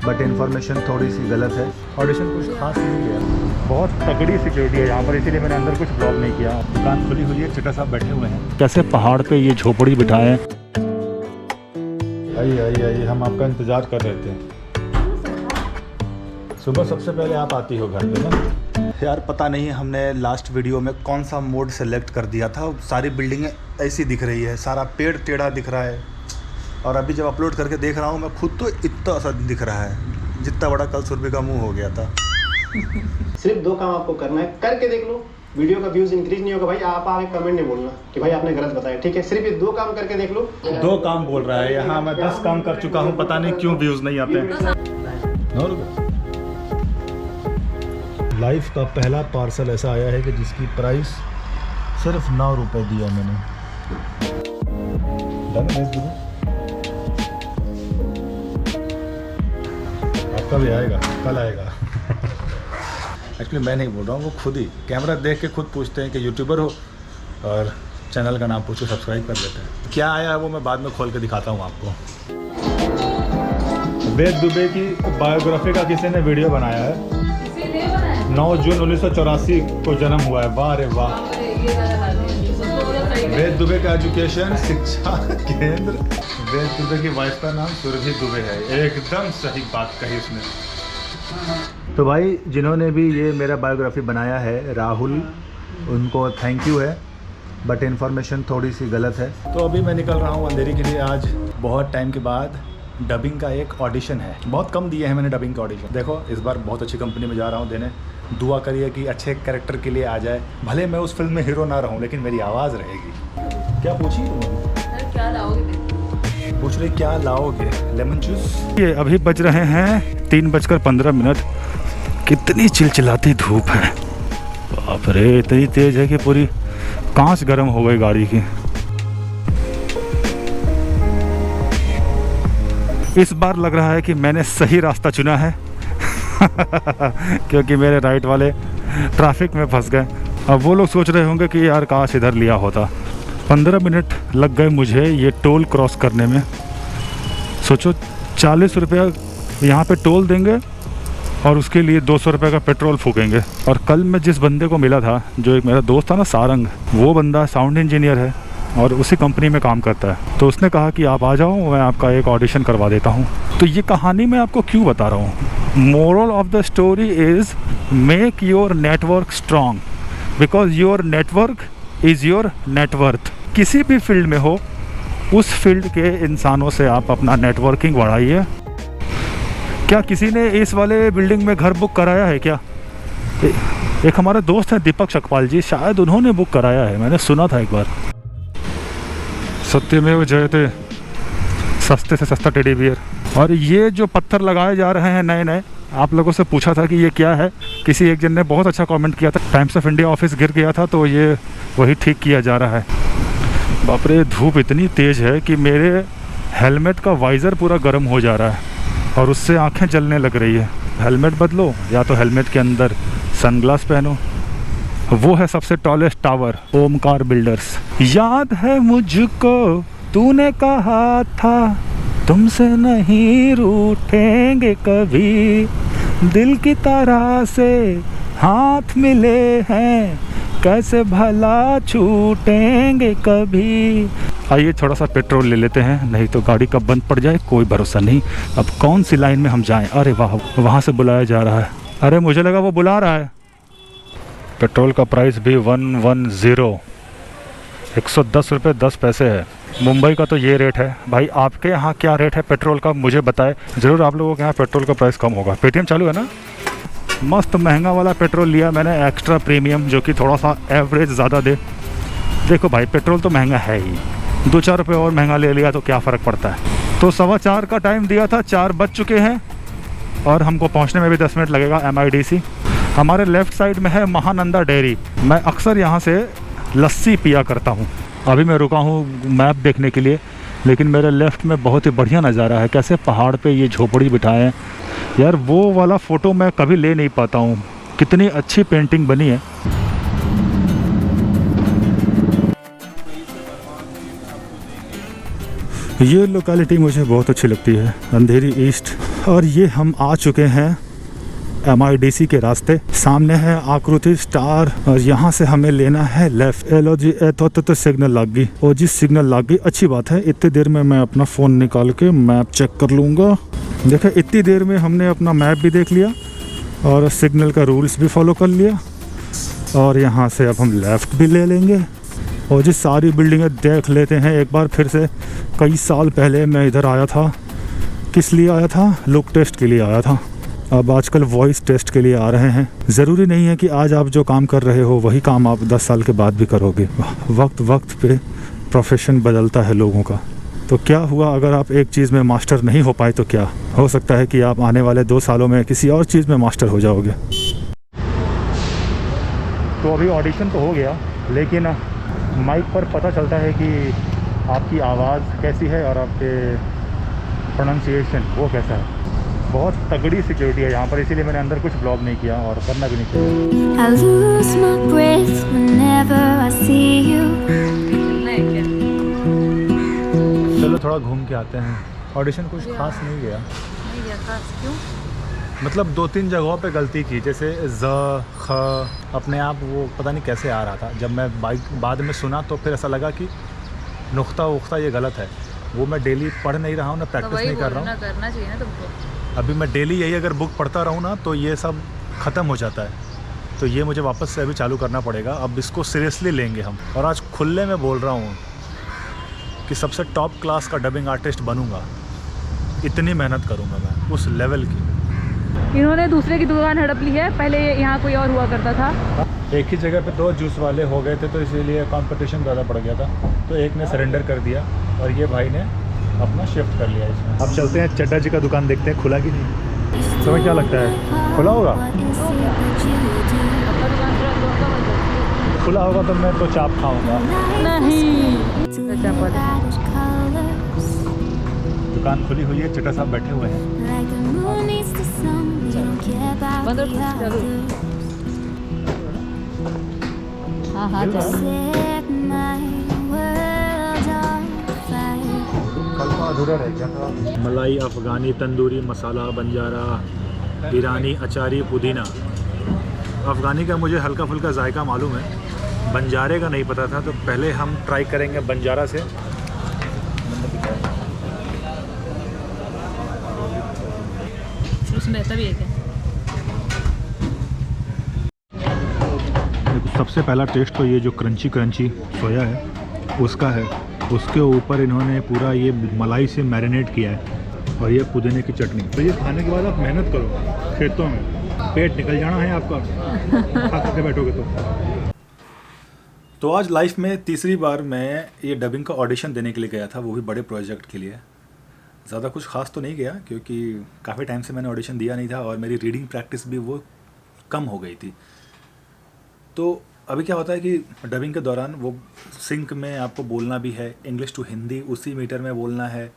But information थोड़ी सी गलत है। ऑडिशन कुछ खास नहीं है, बहुत तगड़ी सिक्योरिटी है यहाँ पर, इसीलिए मैंने अंदर कुछ ब्लॉग नहीं किया। दुकान खुली हुई है, चिटा साहब बैठे हुए हैं। कैसे पहाड़ पे ये झोपड़ी बिठाए हैं। आइए आइए आइए, हम आपका इंतज़ार कर रहे थे। सुबह सबसे पहले आप आती हो घर पे ना। यार पता नहीं हमने लास्ट वीडियो में कौन सा मोड सेलेक्ट कर दिया था, सारी बिल्डिंगें ऐसी दिख रही है, सारा पेड़ टेढ़ा दिख रहा है। और अभी जब अपलोड करके देख रहा हूँ मैं खुद, तो इतना सा दिख रहा है जितना बड़ा कल सुरभि का मुंह हो गया था। सिर्फ 2 काम आपको करना है, करके देख लो। वीडियो का व्यूज इंक्रीज नहीं होगा भाई, आप आगे कमेंट नहीं बोलना कि भाई आपने गलत बताया, ठीक है। सिर्फ ये 2 काम करके देख लो। 2 काम बोल रहा है, यहाँ मैं 10 काम कर चुका हूँ, पता नहीं क्यों व्यूज नहीं आते हैं। लाइफ का पहला पार्सल ऐसा आया है कि जिसकी प्राइस सिर्फ 9 रुपए दिया मैंने। आपका भी आएगा, कल आएगा। एक्चुअली मैं नहीं बोल रहा हूँ, वो खुद ही कैमरा देख के खुद पूछते हैं कि यूट्यूबर हो और चैनल का नाम पूछो, सब्सक्राइब कर लेते हैं। क्या आया है वो मैं बाद में खोल के दिखाता हूँ आपको। वेद दुबे की बायोग्राफी का किसी ने वीडियो बनाया है। 9 जून 1984 को जन्म हुआ है। वाह रे वाह। वेद दुबे का एजुकेशन शिक्षा केंद्र। वेद दुबे की वाइफ का नाम सुरभि दुबे है। एकदम सही बात कही उसने। तो भाई जिन्होंने भी ये मेरा बायोग्राफी बनाया है, राहुल, उनको थैंक यू है, बट इन्फॉर्मेशन थोड़ी सी गलत है। तो अभी मैं निकल रहा हूँ अंधेरी के लिए। आज बहुत टाइम के बाद डबिंग का एक ऑडिशन है। बहुत कम दिए हैं मैंने डबिंग का ऑडिशन। देखो इस बार बहुत अच्छी कंपनी में जा रहा हूँ देने। दुआ करिए कि अच्छे कैरेक्टर के लिए आ जाए। भले मैं उस फिल्म में हीरो ना रहूँ, लेकिन मेरी आवाज़ रहेगी। क्या पूछी तुम? क्या लाओगे? पूछ रही क्या लाओगे? Lemon juice. ये अभी बज रहे हैं 3:15। कितनी चिलचिलाती धूप है, बाप रे। इतनी तेज़ है कि पूरी कांच गर्म हो गई गाड़ी की। इस बार लग रहा है कि मैंने सही रास्ता चुना है क्योंकि मेरे राइट वाले ट्रैफिक में फंस गए। अब वो लोग सोच रहे होंगे कि यार काश इधर लिया होता। 15 मिनट लग गए मुझे ये टोल क्रॉस करने में। सोचो 40 रुपया यहाँ पे टोल देंगे और उसके लिए 200 रुपये का पेट्रोल फूकेंगे। और कल मैं जिस बंदे को मिला था, जो एक मेरा दोस्त था ना सारंग, वो बंदा साउंड इंजीनियर है और उसी कंपनी में काम करता है। तो उसने कहा कि आप आ जाओ, मैं आपका एक ऑडिशन करवा देता हूँ। तो ये कहानी मैं आपको क्यों बता रहा हूँ? Moral of the story is make your network strong, because your network is your net worth. किसी भी फील्ड में हो, उस फील्ड के इंसानों से आप अपना नेटवर्किंग बढ़ाइए। क्या किसी ने इस वाले बिल्डिंग में घर बुक कराया है क्या? एक हमारे दोस्त हैं दीपक चकपाल जी, शायद उन्होंने बुक कराया है, मैंने सुना था एक बार। सत्यमेव जयते, सस्ते से सस्ता टेडी बियर। और ये जो पत्थर लगाए जा रहे हैं नए नए, आप लोगों से पूछा था कि ये क्या है। किसी एक जन ने बहुत अच्छा कमेंट किया था, टाइम्स ऑफ इंडिया ऑफिस गिर गया था तो ये वही ठीक किया जा रहा है। बाप रे, धूप इतनी तेज़ है कि मेरे हेलमेट का वाइज़र पूरा गर्म हो जा रहा है और उससे आंखें जलने लग रही है। हेलमेट बदलो या तो हेलमेट के अंदर सनग्लास पहनो। वो है सबसे टॉलेस्ट टावर, ओमकार बिल्डर्स। याद है मुझको तूने कहा था तुमसे नहीं रूठेंगे कभी, दिल की तरह से हाथ मिले हैं कैसे भला छूटेंगे कभी। आइए थोड़ा सा पेट्रोल ले लेते हैं, नहीं तो गाड़ी कब बंद पड़ जाए कोई भरोसा नहीं। अब कौन सी लाइन में हम जाएं? अरे वाह, वहाँ से बुलाया जा रहा है। अरे मुझे लगा वो बुला रहा है। पेट्रोल का प्राइस भी 110, 110 रुपये 10 पैसे है। मुंबई का तो ये रेट है। भाई आपके यहाँ क्या रेट है पेट्रोल का मुझे बताएं ज़रूर। आप लोगों के यहाँ पेट्रोल का प्राइस कम होगा। पेटीएम चालू है ना? मस्त महंगा वाला पेट्रोल लिया मैंने, एक्स्ट्रा प्रीमियम, जो कि थोड़ा सा एवरेज ज़्यादा दे। देखो भाई पेट्रोल तो महंगा है ही, 2-4 रुपये और महंगा ले लिया तो क्या फ़र्क पड़ता है। तो 4:15 का टाइम दिया था, 4 बज चुके हैं और हमको पहुँचने में भी 10 मिनट लगेगा। MIDC हमारे लेफ़्ट साइड में है महानंदा डेयरी। मैं अक्सर यहाँ से लस्सी पिया करता हूँ। अभी मैं रुका हूँ मैप देखने के लिए, लेकिन मेरे लेफ़्ट में बहुत ही बढ़िया नज़ारा है। कैसे पहाड़ पे ये झोपड़ी बिठाए हैं यार, वो वाला फ़ोटो मैं कभी ले नहीं पाता हूँ। कितनी अच्छी पेंटिंग बनी है। ये लोकेलिटी मुझे बहुत अच्छी लगती है, अंधेरी ईस्ट। और ये हम आ चुके हैं MIDC के रास्ते। सामने है आकृति स्टार और यहाँ से हमें लेना है लेफ्ट। एलो जी तो सिग्नल लग गई। और जी सिग्नल लग गई, अच्छी बात है। इतनी देर में मैं अपना फ़ोन निकाल के मैप चेक कर लूँगा। देखिए इतनी देर में हमने अपना मैप भी देख लिया और सिग्नल का रूल्स भी फॉलो कर लिया। और यहाँ से अब हम लेफ़्ट भी ले लेंगे। और जी सारी बिल्डिंगें देख लेते हैं एक बार फिर से। कई साल पहले मैं इधर आया था। किस लिए आया था? लुक टेस्ट के लिए आया था। अब आजकल वॉइस टेस्ट के लिए आ रहे हैं। ज़रूरी नहीं है कि आज आप जो काम कर रहे हो वही काम आप 10 साल के बाद भी करोगे। वक्त वक्त पे प्रोफेशन बदलता है लोगों का। तो क्या हुआ अगर आप एक चीज़ में मास्टर नहीं हो पाए तो क्या हो सकता है कि आप आने वाले 2 सालों में किसी और चीज़ में मास्टर हो जाओगे। तो अभी ऑडिशन तो हो गया, लेकिन माइक पर पता चलता है कि आपकी आवाज़ कैसी है और आपके प्रोनाउंसिएशन वो कैसा है। बहुत तगड़ी सिक्योरिटी है यहाँ पर, इसीलिए मैंने अंदर कुछ ब्लॉग नहीं किया और करना भी नहीं चाहिए। I lose my breath whenever I see you. चलो थोड़ा घूम के आते हैं। ऑडिशन कुछ खास नहीं गया। नहीं गया खास, क्यों? मतलब 2-3 जगहों पे गलती की, जैसे ज़ ख अपने आप वो पता नहीं कैसे आ रहा था। जब मैं बाद में सुना तो फिर ऐसा लगा कि नुक्ता उख्ता ये गलत है। वो मैं डेली पढ़ नहीं रहा हूँ ना, प्रैक्टिस नहीं कर रहा हूँ। करना चाहिए ना तुमको। अभी मैं डेली यही अगर बुक पढ़ता रहूँ ना तो ये सब ख़त्म हो जाता है। तो ये मुझे वापस से अभी चालू करना पड़ेगा। अब इसको सीरियसली लेंगे हम। और आज खुले में बोल रहा हूँ कि सबसे टॉप क्लास का डबिंग आर्टिस्ट बनूँगा। इतनी मेहनत करूँगा मैं उस लेवल की। इन्होंने दूसरे की दुकान हड़प ली है। पहले यहाँ कोई और हुआ करता था। एक ही जगह पे 2 जूस वाले हो गए थे तो इसीलिए कंपटीशन ज़्यादा बढ़ गया था। तो एक ने सरेंडर कर दिया और ये भाई ने अपना शिफ्ट कर लिया इसमें। अब चलते हैं चड्डा जी का दुकान, देखते हैं खुला कि नहीं। तुम्हें क्या लगता है खुला होगा? खुला होगा तो मैं तो चाप खाऊंगा। नहीं, दुकान खुली हुई है, चड्डा साहब बैठे हुए हैं। हाँ हाँ अधूरा रह गया था। मलाई अफ़गानी तंदूरी मसाला बंजारा ईरानी अचारी पुदीना। अफ़गानी का मुझे हल्का फुल्का जायका मालूम है, बंजारे का नहीं पता था। तो पहले हम ट्राई करेंगे बंजारा से। उसमें तभी है क्या? देखो सबसे पहला टेस्ट तो ये जो क्रंची सोया है उसका है। उसके ऊपर इन्होंने पूरा ये मलाई से मैरिनेट किया है और ये पुदीने की चटनी। तो ये खाने के बाद आप मेहनत करो खेतों में, पेट निकल जाना है आपका खा करके बैठोगे तो आज लाइफ में तीसरी बार मैं ये डबिंग का ऑडिशन देने के लिए गया था, वो भी बड़े प्रोजेक्ट के लिए। ज़्यादा कुछ खास तो नहीं गया क्योंकि काफ़ी टाइम से मैंने ऑडिशन दिया नहीं था और मेरी रीडिंग प्रैक्टिस भी वो कम हो गई थी। तो अभी क्या होता है कि डबिंग के दौरान वो सिंक में आपको बोलना भी है, इंग्लिश टू हिंदी उसी मीटर में बोलना है।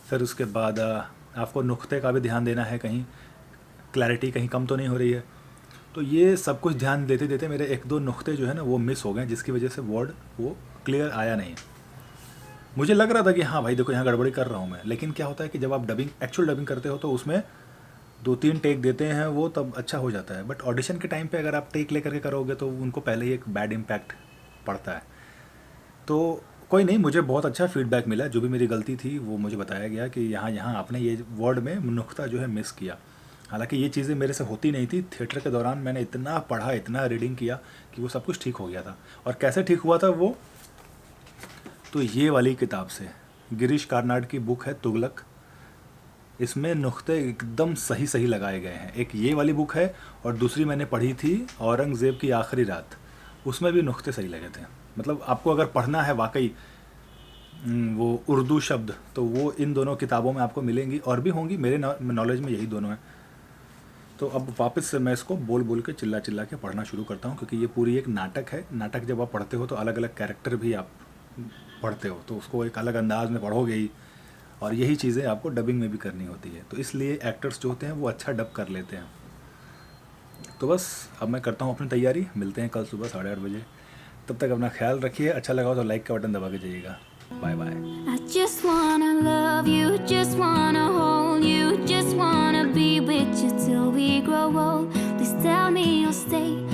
फिर उसके बाद आपको नुक्ते का भी ध्यान देना है, कहीं क्लैरिटी कहीं कम तो नहीं हो रही है। तो ये सब कुछ ध्यान देते देते मेरे 1-2 नुक्ते जो है ना वो मिस हो गए, जिसकी वजह से वर्ड वो क्लियर आया नहीं। मुझे लग रहा था कि हाँ भाई देखो यहाँ गड़बड़ी कर रहा हूँ मैं, लेकिन क्या होता है कि जब आप एक्चुअल डबिंग करते हो तो उसमें 2-3 टेक देते हैं वो, तब अच्छा हो जाता है। बट ऑडिशन के टाइम पे अगर आप टेक लेकर के करोगे तो उनको पहले ही एक बैड इम्पैक्ट पड़ता है। तो कोई नहीं, मुझे बहुत अच्छा फीडबैक मिला। जो भी मेरी गलती थी वो मुझे बताया गया कि यहाँ आपने ये वर्ड में नुक्ता जो है मिस किया। हालांकि ये चीज़ें मेरे से होती नहीं थी। थिएटर के दौरान मैंने इतना पढ़ा, इतना रीडिंग किया कि वो सब कुछ ठीक हो गया था। और कैसे ठीक हुआ था वो, तो ये वाली किताब से, गिरीश कार्नाड की बुक है तुगलक। इसमें नुक्ते एकदम सही सही लगाए गए हैं। एक ये वाली बुक है और दूसरी मैंने पढ़ी थी औरंगज़ेब की आखिरी रात, उसमें भी नुक्ते सही लगे थे। मतलब आपको अगर पढ़ना है वाकई वो उर्दू शब्द, तो वो इन दोनों किताबों में आपको मिलेंगी और भी होंगी। मेरे नॉलेज में यही दोनों हैं। तो अब वापस से मैं इसको बोल बोल के चिल्ला चिल्ला के पढ़ना शुरू करता हूँ, क्योंकि ये पूरी एक नाटक है। नाटक जब आप पढ़ते हो तो अलग अलग कैरेक्टर भी आप पढ़ते हो, तो उसको एक अलग अंदाज में पढ़ोगे ही। और यही चीज़ें आपको डबिंग में भी करनी होती है। तो इसलिए एक्टर्स जो होते हैं वो अच्छा डब कर लेते हैं। तो बस अब मैं करता हूँ अपनी तैयारी। मिलते हैं कल सुबह 8:30 बजे। तब तक अपना ख्याल रखिए। अच्छा लगा हो तो लाइक का बटन दबा के जाइएगा। Bye bye. I just wanna love you, just wanna hold you, just wanna be with you till we grow old. Please tell me you'll stay.